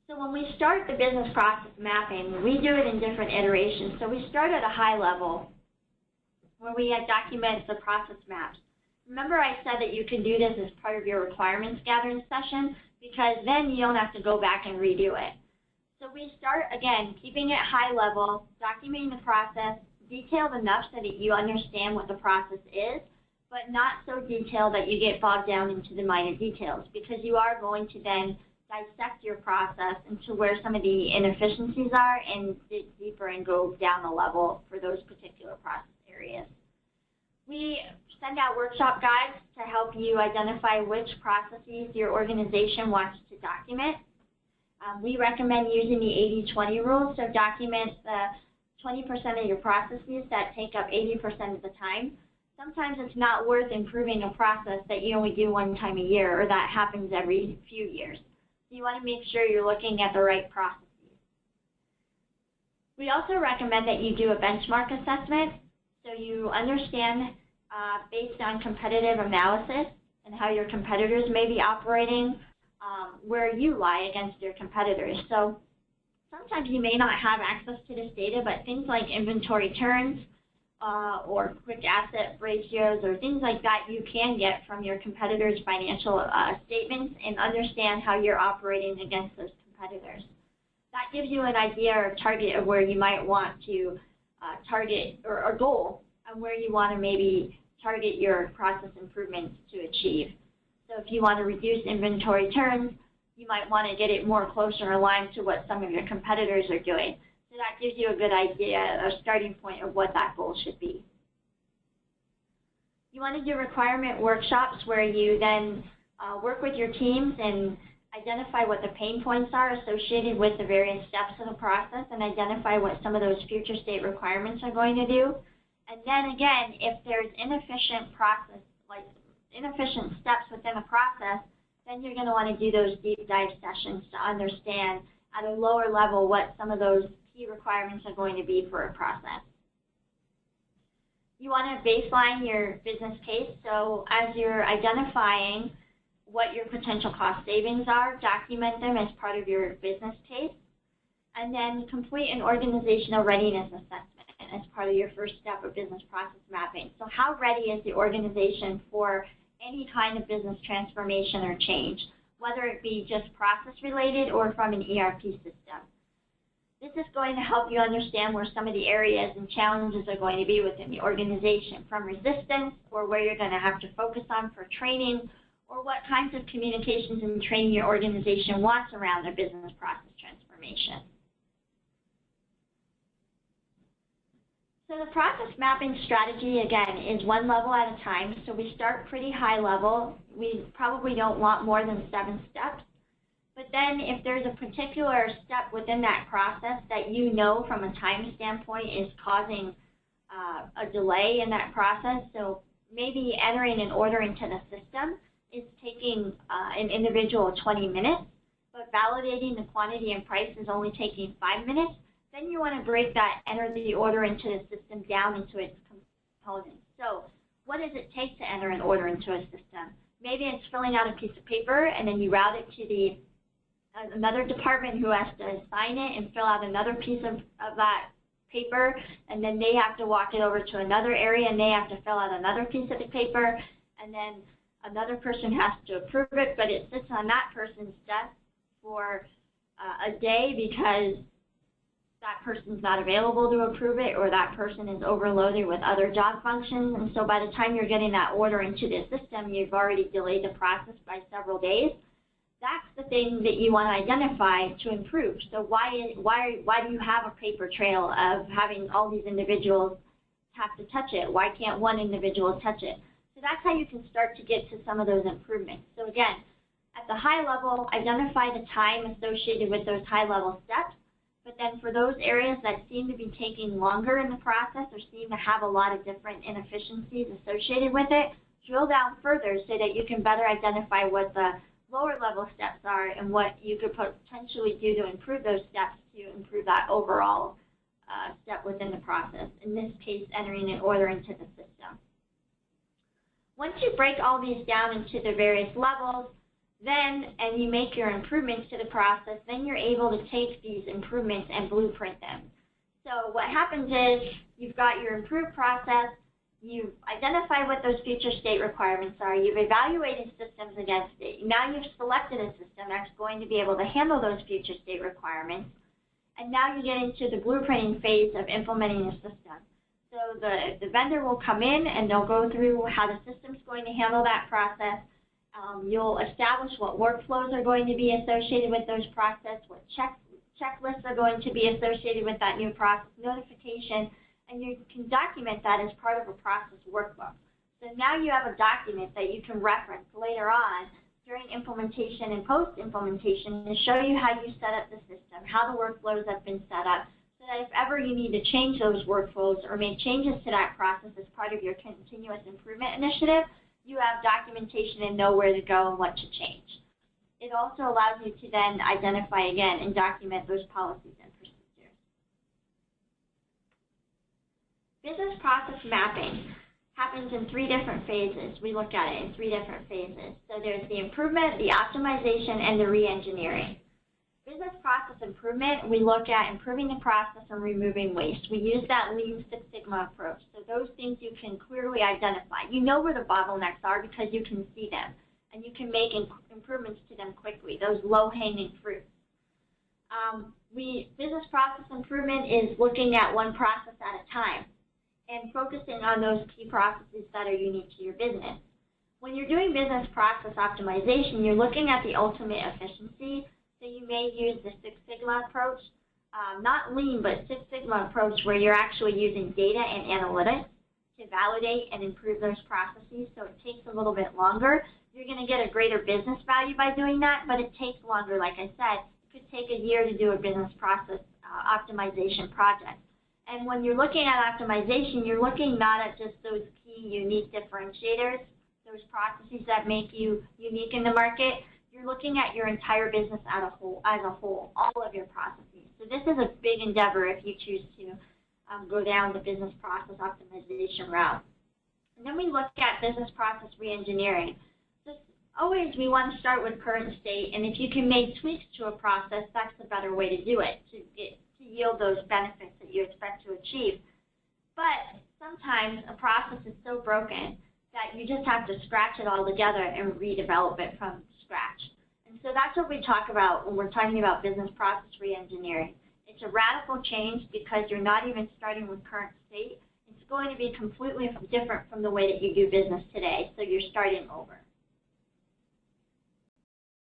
So when we start the business process mapping, we do it in different iterations. So we start at a high level where we document the process maps. Remember I said that you can do this as part of your requirements gathering session, because then you don't have to go back and redo it. So we start, again, keeping it high level, documenting the process, detailed enough so that you understand what the process is, but not so detailed that you get bogged down into the minor details, because you are going to then dissect your process into where some of the inefficiencies are and dig deeper and go down a level for those particular process areas. We send out workshop guides to help you identify which processes your organization wants to document. We recommend using the 80-20 rule, so document the 20% of your processes that take up 80% of the time. Sometimes it's not worth improving a process that you only do one time a year or that happens every few years. So you want to make sure you're looking at the right processes. We also recommend that you do a benchmark assessment so you understand based on competitive analysis and how your competitors may be operating, where you lie against your competitors. So sometimes you may not have access to this data, but things like inventory turns or quick asset ratios or things like that you can get from your competitors' financial statements and understand how you're operating against those competitors. That gives you an idea or target of where you might want to target or a goal on where you want to maybe target your process improvements to achieve. So if you want to reduce inventory turns, you might want to get it more closer aligned to what some of your competitors are doing. So that gives you a good idea, a starting point of what that goal should be. You want to do requirement workshops where you then work with your teams and identify what the pain points are associated with the various steps of the process and identify what some of those future state requirements are going to do. And then again, if there's inefficient steps within a process, then you're going to want to do those deep dive sessions to understand at a lower level what some of those key requirements are going to be for a process. You want to baseline your business case. So as you're identifying what your potential cost savings are, document them as part of your business case, and then complete an organizational readiness assessment as part of your first step of business process mapping. So how ready is the organization for any kind of business transformation or change, whether it be just process related or from an ERP system? This is going to help you understand where some of the areas and challenges are going to be within the organization, from resistance or where you're going to have to focus on for training, or what kinds of communications and training your organization wants around their business process transformation. So the process mapping strategy, again, is one level at a time. So we start pretty high level. We probably don't want more than 7 steps. But then if there's a particular step within that process that you know from a time standpoint is causing a delay in that process, so maybe entering an order into the system is taking an individual 20 minutes, but validating the quantity and price is only taking 5 minutes, then you want to break that, enter the order into the system down into its components. So what does it take to enter an order into a system? Maybe it's filling out a piece of paper and then you route it to another department who has to sign it and fill out another piece of that paper, and then they have to walk it over to another area and they have to fill out another piece of the paper, and then another person has to approve it, but it sits on that person's desk for a day because that person's not available to approve it, or that person is overloaded with other job functions. And so by the time you're getting that order into the system, you've already delayed the process by several days. That's the thing that you want to identify to improve. So why do you have a paper trail of having all these individuals have to touch it? Why can't one individual touch it? So that's how you can start to get to some of those improvements. So again, at the high level, identify the time associated with those high level steps. But then for those areas that seem to be taking longer in the process or seem to have a lot of different inefficiencies associated with it, drill down further so that you can better identify what the lower level steps are and what you could potentially do to improve those steps to improve that overall step within the process, in this case, entering an order into the system. Once you break all these down into the various levels, and you make your improvements to the process, then you're able to take these improvements and blueprint them. So what happens is you've got your improved process, you've identified what those future state requirements are, you've evaluated systems against it, now you've selected a system that's going to be able to handle those future state requirements, and now you get into the blueprinting phase of implementing the system. So the vendor will come in and they'll go through how the system's going to handle that process. You'll establish what workflows are going to be associated with those processes, what checklists are going to be associated with that new process notification, and you can document that as part of a process workbook. So now you have a document that you can reference later on during implementation and post-implementation to show you how you set up the system, how the workflows have been set up, so that if ever you need to change those workflows or make changes to that process as part of your continuous improvement initiative, you have documentation and know where to go and what to change. It also allows you to then identify again and document those policies and procedures. Business process mapping happens in 3 different phases. We look at it in 3 different phases. So there's the improvement, the optimization, and the re-engineering. Business process improvement, we look at improving the process and removing waste. We use that Lean Six Sigma approach. So those things you can clearly identify. You know where the bottlenecks are because you can see them, and you can make improvements to them quickly, those low-hanging fruits. Business process improvement is looking at one process at a time and focusing on those key processes that are unique to your business. When you're doing business process optimization, you're looking at the ultimate efficiency. So you may use the Six Sigma approach, not Lean, but Six Sigma approach, where you're actually using data and analytics to validate and improve those processes. So it takes a little bit longer. You're going to get a greater business value by doing that, but it takes longer. Like I said, it could take a year to do a business process optimization project. And when you're looking at optimization, you're looking not at just those key unique differentiators, those processes that make you unique in the market. You're looking at your entire business as a whole, all of your processes. So this is a big endeavor if you choose to go down the business process optimization route. And then we look at business process reengineering. So always we want to start with current state, and if you can make tweaks to a process, that's the better way to do it, to yield those benefits that you expect to achieve. But sometimes a process is so broken that you just have to scratch it all together and redevelop it from scratch. And so that's what we talk about when we're talking about business process reengineering. It's a radical change because you're not even starting with current state. It's going to be completely different from the way that you do business today, so you're starting over.